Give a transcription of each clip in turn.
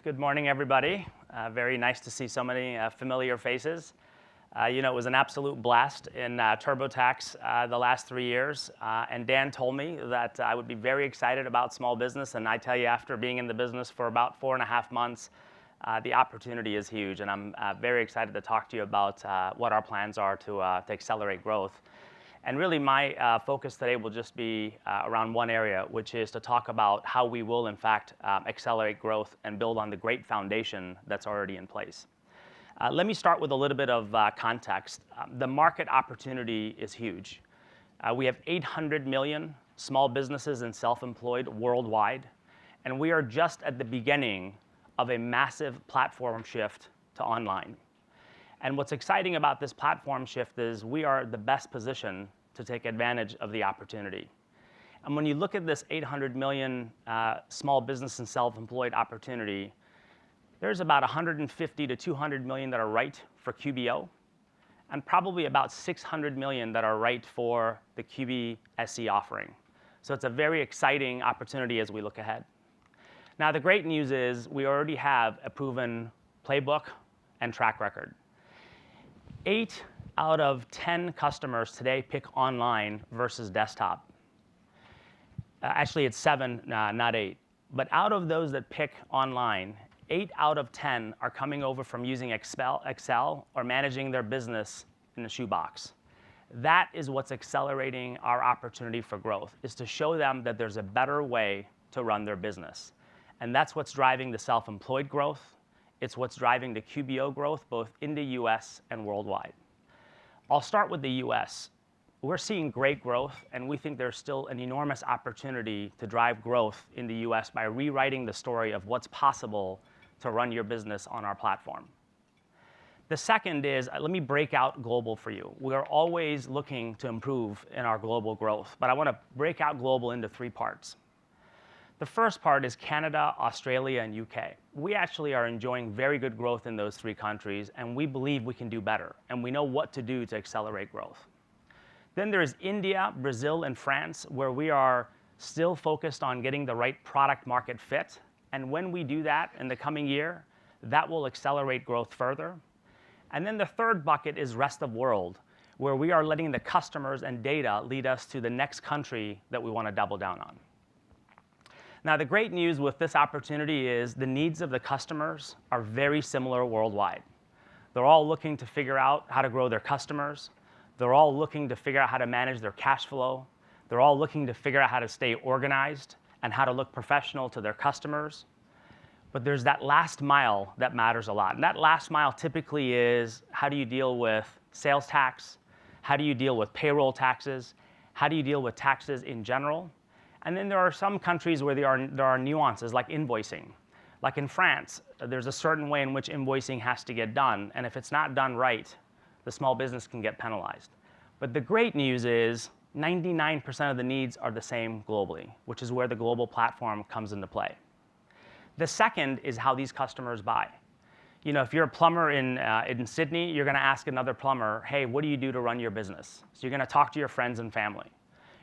Good morning, everybody. Very nice to see so many familiar faces. It was an absolute blast in TurboTax the last 3 years. And Dan told me that I would be very excited about small business. And I tell you, after being in the business for about 4.5 months, the opportunity is huge. And I'm very excited to talk to you about what our plans are to accelerate growth. And really, my focus today will just be around one area, which is to talk about how we will, in fact, accelerate growth and build on the great foundation that's already in place. Let me start with a little bit of context. The market opportunity is huge. We have 800 million small businesses and self-employed worldwide, and we are just at the beginning of a massive platform shift to online. And what's exciting about this platform shift is we are the best position to take advantage of the opportunity. And when you look at this 800 million small business and self-employed opportunity, there's about 150 to 200 million that are right for QBO, and probably about 600 million that are right for the QB SE offering. So it's a very exciting opportunity as we look ahead. Now, the great news is we already have a proven playbook and track record. 8 out of 10 customers today pick online versus desktop. Actually, it's 7, not 8. But out of those that pick online, 8 out of 10 are coming over from using Excel or managing their business in a shoebox. That is what's accelerating our opportunity for growth, is to show them that there's a better way to run their business. And that's what's driving the self-employed growth. It's what's driving the QBO growth, both in the US and worldwide. I'll start with the US. We're seeing great growth, and we think there's still an enormous opportunity to drive growth in the US by rewriting the story of what's possible to run your business on our platform. The second is, let me break out global for you. We are always looking to improve in our global growth, but I want to break out global into 3 parts. The first part is Canada, Australia, and UK. We actually are enjoying very good growth in those 3 countries, and we believe we can do better, and we know what to do to accelerate growth. Then there is India, Brazil, and France, where we are still focused on getting the right product market fit. And when we do that in the coming year, that will accelerate growth further. And then the third bucket is rest of world, where we are letting the customers and data lead us to the next country that we want to double down on. Now, the great news with this opportunity is the needs of the customers are very similar worldwide. They're all looking to figure out how to grow their customers. They're all looking to figure out how to manage their cash flow. They're all looking to figure out how to stay organized and how to look professional to their customers. But there's that last mile that matters a lot. And that last mile typically is, how do you deal with sales tax? How do you deal with payroll taxes? How do you deal with taxes in general? And then there are some countries where there are nuances, like invoicing. Like in France, there's a certain way in which invoicing has to get done. And if it's not done right, the small business can get penalized. But the great news is 99% of the needs are the same globally, which is where the global platform comes into play. The second is how these customers buy. If you're a plumber in Sydney, you're going to ask another plumber, hey, what do you do to run your business? So you're going to talk to your friends and family.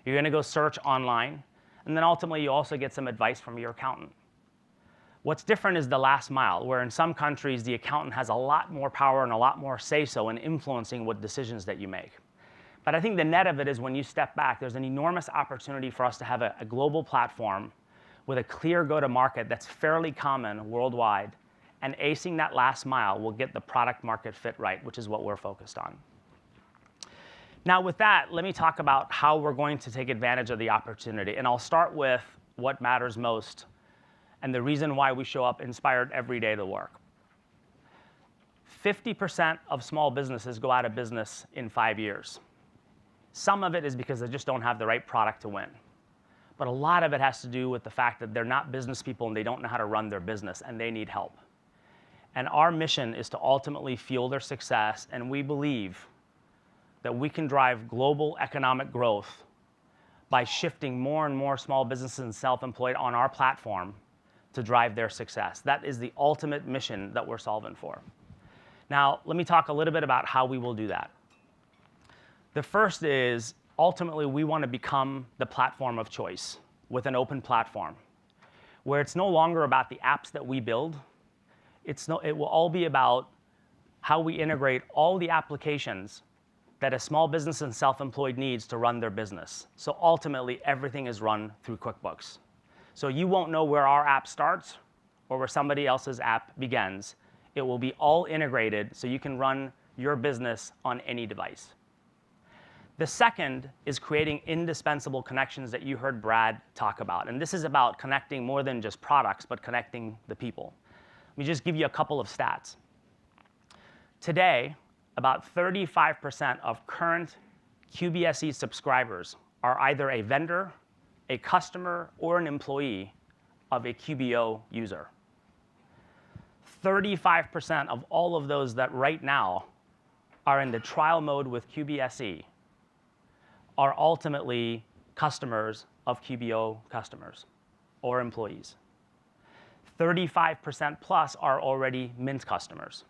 You're going to go search online. And then ultimately, you also get some advice from your accountant. What's different is the last mile, where in some countries, the accountant has a lot more power and a lot more say-so in influencing what decisions that you make. But I think the net of it is, when you step back, there's an enormous opportunity for us to have a global platform with a clear go-to-market that's fairly common worldwide. And acing that last mile will get the product market fit right, which is what we're focused on. Now, with that, let me talk about how we're going to take advantage of the opportunity. And I'll start with what matters most and the reason why we show up inspired every day to work. 50% of small businesses go out of business in 5 years. Some of it is because they just don't have the right product to win. But a lot of it has to do with the fact that they're not business people and they don't know how to run their business, and they need help. And our mission is to ultimately fuel their success, and we believe that we can drive global economic growth by shifting more and more small businesses and self-employed on our platform to drive their success. That is the ultimate mission that we're solving for. Now, let me talk a little bit about how we will do that. The first is, ultimately, we want to become the platform of choice with an open platform, where it's no longer about the apps that we build, It will all be about how we integrate all the applications that a small business and self-employed needs to run their business. So ultimately, everything is run through QuickBooks. So you won't know where our app starts or where somebody else's app begins. It will be all integrated so you can run your business on any device. The second is creating indispensable connections that you heard Brad talk about. And this is about connecting more than just products, but connecting the people. Let me just give you a couple of stats. Today, about 35% of current QBSE subscribers are either a vendor, a customer, or an employee of a QBO user. 35% of all of those that right now are in the trial mode with QBSE are ultimately customers of QBO customers or employees. 35% plus are already Mint customers.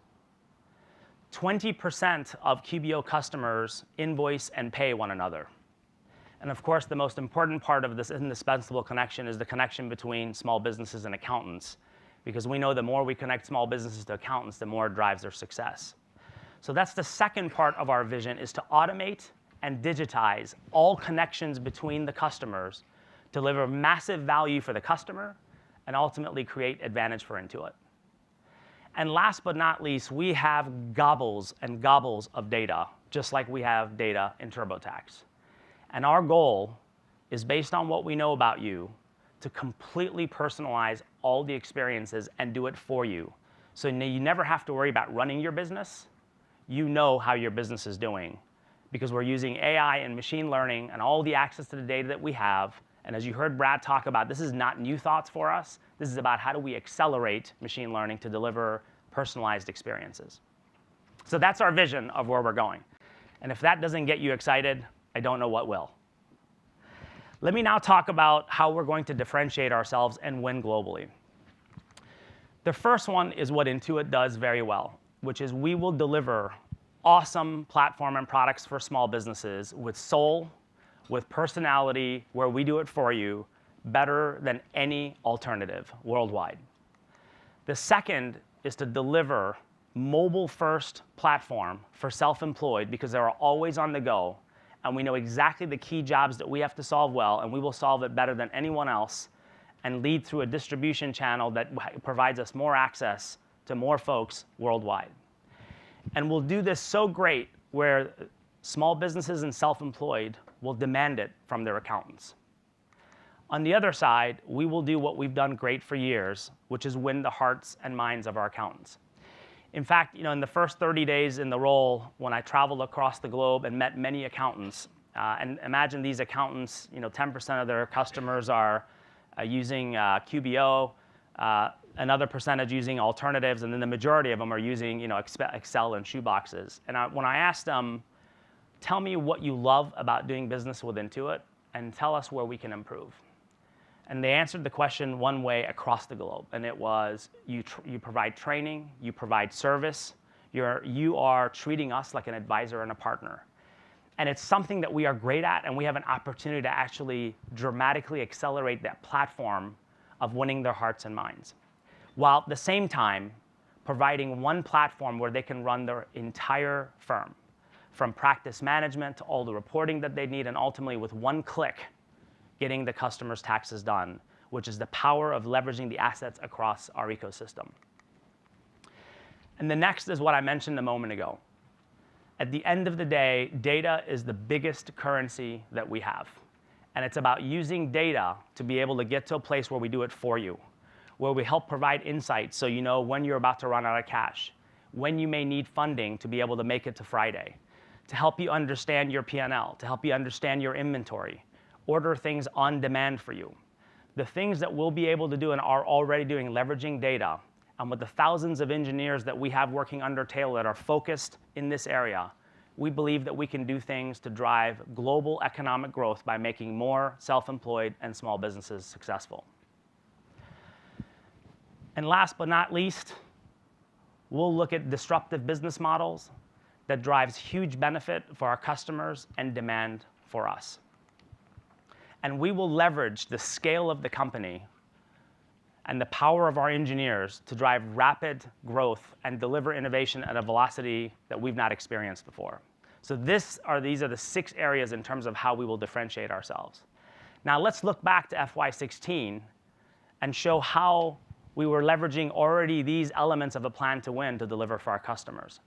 20% of QBO customers invoice and pay one another. And of course, the most important part of this indispensable connection is the connection between small businesses and accountants, because we know the more we connect small businesses to accountants, the more it drives their success. So that's the second part of our vision, is to automate and digitize all connections between the customers, deliver massive value for the customer, and ultimately create advantage for Intuit. And last but not least, we have gobbles and gobbles of data, just like we have data in TurboTax. And our goal is, based on what we know about you, to completely personalize all the experiences and do it for you. So you never have to worry about running your business. You know how your business is doing, because we're using AI and machine learning and all the access to the data that we have. And as you heard Brad talk about, this is not new thoughts for us. This is about how do we accelerate machine learning to deliver personalized experiences. So that's our vision of where we're going. And if that doesn't get you excited, I don't know what will. Let me now talk about how we're going to differentiate ourselves and win globally. The first one is what Intuit does very well, which is we will deliver awesome platform and products for small businesses with soul, with personality, where we do it for you better than any alternative worldwide. The second is to deliver mobile-first platform for self-employed, because they're always on the go, and we know exactly the key jobs that we have to solve well, and we will solve it better than anyone else, and lead through a distribution channel that provides us more access to more folks worldwide. And we'll do this so great where small businesses and self-employed will demand it from their accountants. On the other side, we will do what we've done great for years, which is win the hearts and minds of our accountants. In fact, in the first 30 days in the role, when I traveled across the globe and met many accountants, and imagine these accountants, 10% of their customers are using QBO, another percentage using alternatives, and then the majority of them are using Excel and shoeboxes. And when I asked them, tell me what you love about doing business with Intuit, and tell us where we can improve. And they answered the question one way across the globe, and it was, you provide training, you provide service, you are treating us like an advisor and a partner. And it's something that we are great at, and we have an opportunity to actually dramatically accelerate that platform of winning their hearts and minds, while at the same time providing one platform where they can run their entire firm, from practice management to all the reporting that they need, and ultimately with one click, getting the customer's taxes done, which is the power of leveraging the assets across our ecosystem. And the next is what I mentioned a moment ago. At the end of the day, data is the biggest currency that we have. And it's about using data to be able to get to a place where we do it for you, where we help provide insights so you know when you're about to run out of cash, when you may need funding to be able to make it to Friday, to help you understand your P&L, to help you understand your inventory, order things on demand for you. The things that we'll be able to do and are already doing, leveraging data, and with the thousands of engineers that we have working under Taylor that are focused in this area, we believe that we can do things to drive global economic growth by making more self-employed and small businesses successful. And last but not least, we'll look at disruptive business models that drives huge benefit for our customers and demand for us. And we will leverage the scale of the company and the power of our engineers to drive rapid growth and deliver innovation at a velocity that we've not experienced before. So these are the 6 areas in terms of how we will differentiate ourselves. Now let's look back to FY16 and show how we were leveraging already these elements of a plan to win to deliver for our customers.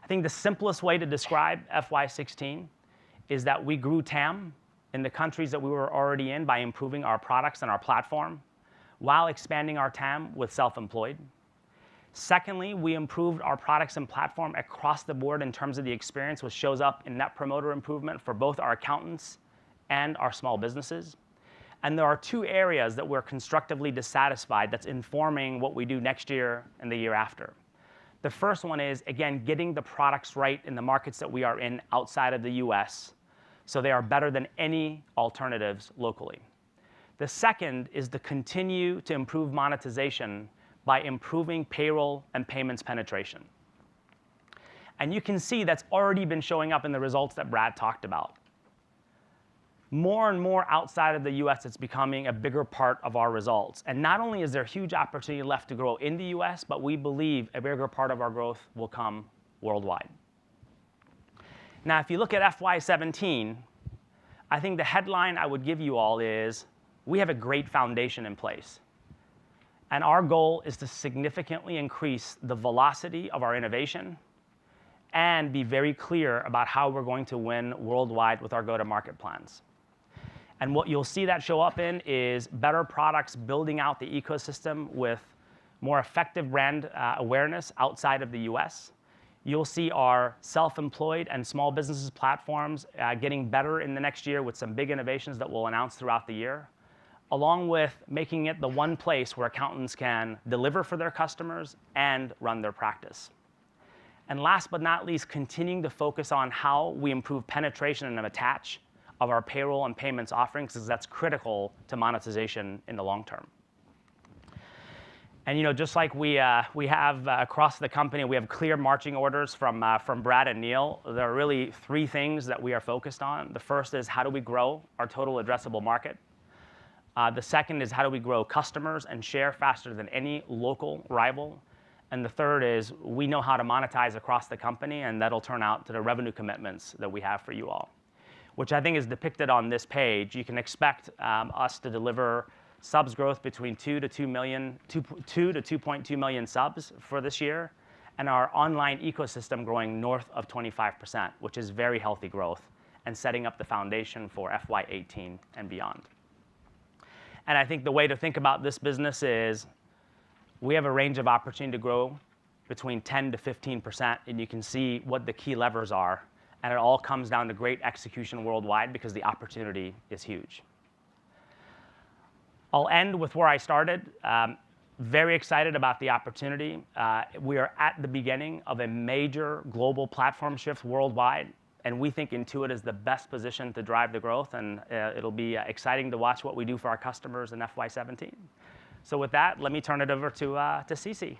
I think the simplest way to describe FY16 is that we grew TAM in the countries that we were already in by improving our products and our platform, while expanding our TAM with self-employed. Secondly, we improved our products and platform across the board in terms of the experience, which shows up in Net Promoter improvement for both our accountants and our small businesses. And there are 2 areas that we're constructively dissatisfied that's informing what we do next year and the year after. The first one is, again, getting the products right in the markets that we are in outside of the US, so they are better than any alternatives locally. The second is to continue to improve monetization by improving payroll and payments penetration. And you can see that's already been showing up in the results that Brad talked about. More and more outside of the US, it's becoming a bigger part of our results. And not only is there huge opportunity left to grow in the US, but we believe a bigger part of our growth will come worldwide. Now, if you look at FY17, I think the headline I would give you all is, we have a great foundation in place. And our goal is to significantly increase the velocity of our innovation and be very clear about how we're going to win worldwide with our go-to-market plans. And what you'll see that show up in is better products building out the ecosystem with more effective brand awareness outside of the US. You'll see our self-employed and small businesses platforms getting better in the next year with some big innovations that we'll announce throughout the year, along with making it the one place where accountants can deliver for their customers and run their practice. And last but not least, continuing to focus on how we improve penetration and attach of our payroll and payments offerings, because that's critical to monetization in the long term. And just like we have across the company, we have clear marching orders from Brad and Neil. There are really 3 things that we are focused on. The first is, how do we grow our total addressable market? The second is, how do we grow customers and share faster than any local rival? And the third is, we know how to monetize across the company, and that'll turn out to the revenue commitments that we have for you all, which I think is depicted on this page. You can expect us to deliver subs growth between 2 to 2.2 million subs for this year, and our online ecosystem growing north of 25%, which is very healthy growth and setting up the foundation for FY18 and beyond. And I think the way to think about this business is, we have a range of opportunity to grow between 10 to 15%, and you can see what the key levers are. And it all comes down to great execution worldwide, because the opportunity is huge. I'll end with where I started. Very excited about the opportunity. We are at the beginning of a major global platform shift worldwide, and we think Intuit is the best position to drive the growth, and it'll be exciting to watch what we do for our customers in FY17. So with that, let me turn it over to Cece.